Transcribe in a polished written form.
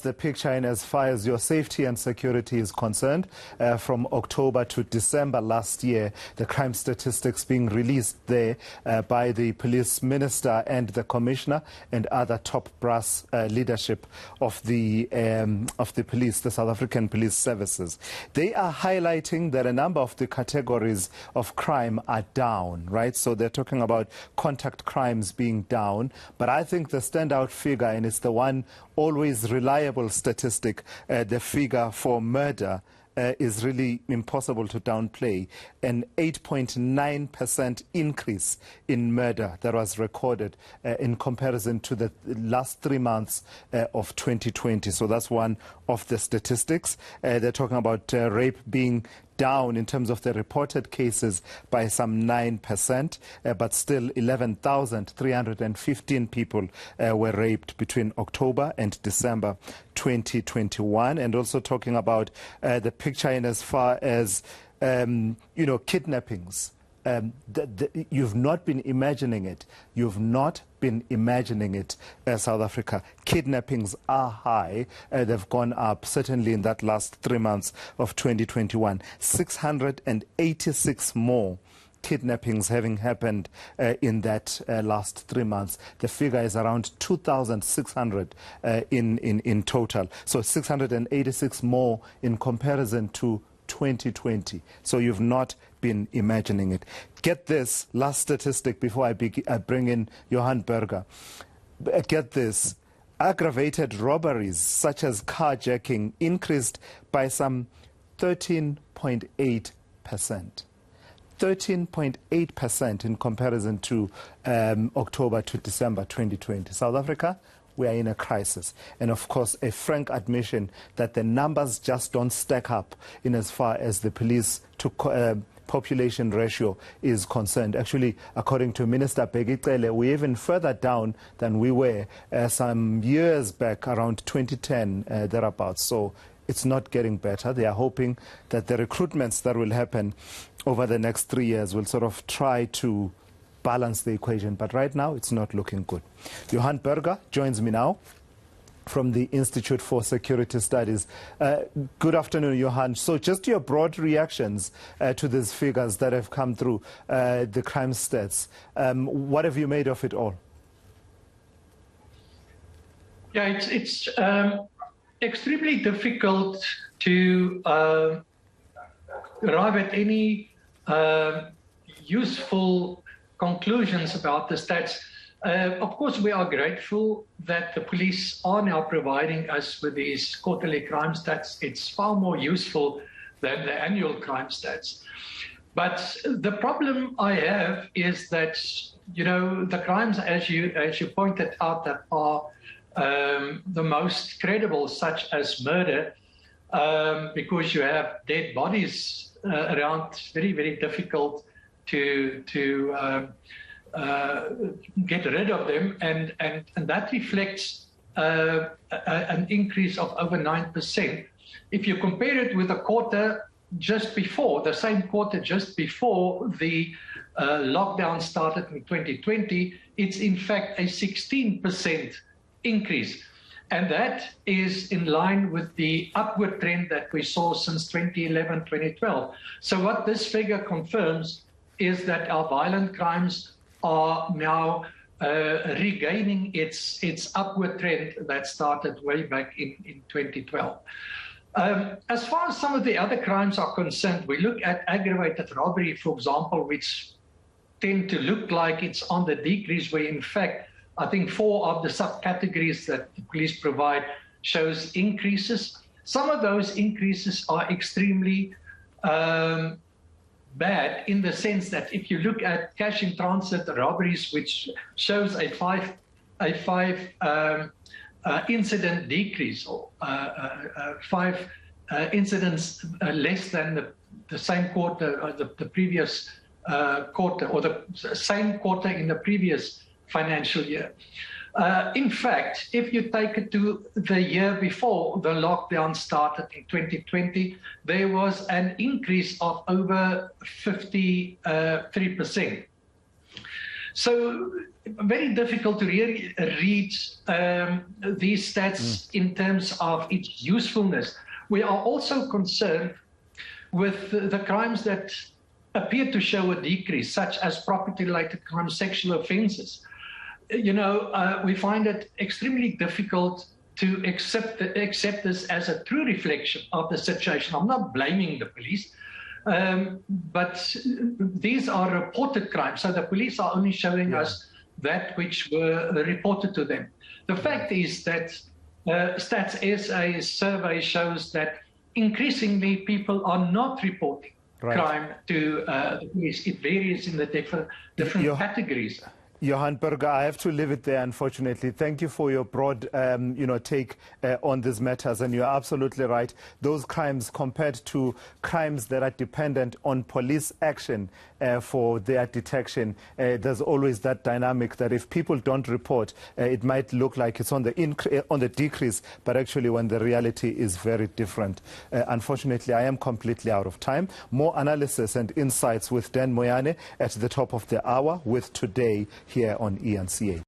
The picture in as far as your safety and security is concerned, from October to December last year, the crime statistics being released there by the police minister and the commissioner and other top brass leadership of the police, the South African Police Services. They are highlighting that a number of the categories of crime are down, right? So they're talking about contact crimes being down, but I think the standout figure, and it's the one always reliable statistic, the figure for murder is really impossible to downplay. An 8.9% increase in murder that was recorded in comparison to the last 3 months of 2020. So that's one of the statistics. They're talking about rape being down in terms of the reported cases by some 9%, but still 11,315 people were raped between October and December 2021. And also talking about the picture in as far as, kidnappings. You've not been imagining it. You've not been imagining it, South Africa. Kidnappings are high. They've gone up, certainly in that last 3 months of 2021. 686 more kidnappings having happened in that last 3 months. The figure is around 2,600 in total. So 686 more in comparison to 2020. So you've not been imagining it. Get this last statistic before I bring in Johan Burger. Get this. Aggravated robberies such as carjacking increased by some 13.8%. 13.8% in comparison to October to December 2020. South Africa, we are in a crisis. And of course, a frank admission that the numbers just don't stack up in as far as the police to population ratio is concerned. Actually, according to Minister Begicele, we're even further down than we were some years back, around 2010, thereabouts. So it's not getting better. They are hoping that the recruitments that will happen over the next 3 years will sort of try to balance the equation. But right now, it's not looking good. Johan Burger joins me now from the Institute for Security Studies. Good afternoon, Johan. So just your broad reactions to these figures that have come through the crime stats. What have you made of it all? Yeah, it's extremely difficult to arrive at any useful conclusions about the stats. Of course, we are grateful that the police are now providing us with these quarterly crime stats. It's far more useful than the annual crime stats. But the problem I have is that, the crimes, as you pointed out, that are the most credible, such as murder, because you have dead bodies around, very, very difficult to get rid of them, and that reflects an increase of over 9%. If you compare it with the quarter just before, the same quarter just before the lockdown started in 2020, it's in fact a 16% increase. And that is in line with the upward trend that we saw since 2011, 2012. So what this figure confirms is that our violent crimes are now regaining its upward trend that started way back in 2012. As far as some of the other crimes are concerned, we look at aggravated robbery, for example, which tend to look like it's on the decrease, where in fact, I think 4 of the subcategories that the police provide shows increases. Some of those increases are extremely bad, in the sense that if you look at cash in transit robberies, which shows a five incident decrease, or 5 incidents less than the same quarter, or the previous quarter, or the same quarter in the previous financial year. In fact, if you take it to the year before the lockdown started in 2020, there was an increase of over 53%. So very difficult to really read these stats in terms of its usefulness. We are also concerned with the crimes that appear to show a decrease, such as property-related crimes, sexual offences. You know, we find it extremely difficult to accept this as a true reflection of the situation. I'm not blaming the police, but these are reported crimes. So the police are only showing us that which were reported to them. The fact is that Stats SA's survey shows that increasingly people are not reporting crime to the police. It varies in the different categories. Johan Burger, I have to leave it there, unfortunately. Thank you for your broad take on these matters. And you're absolutely right. Those crimes compared to crimes that are dependent on police action for their detection, there's always that dynamic that if people don't report, it might look like it's on the decrease, but actually when the reality is very different. Unfortunately, I am completely out of time. More analysis and insights with Dan Moyane at the top of the hour with Today here on eNCA.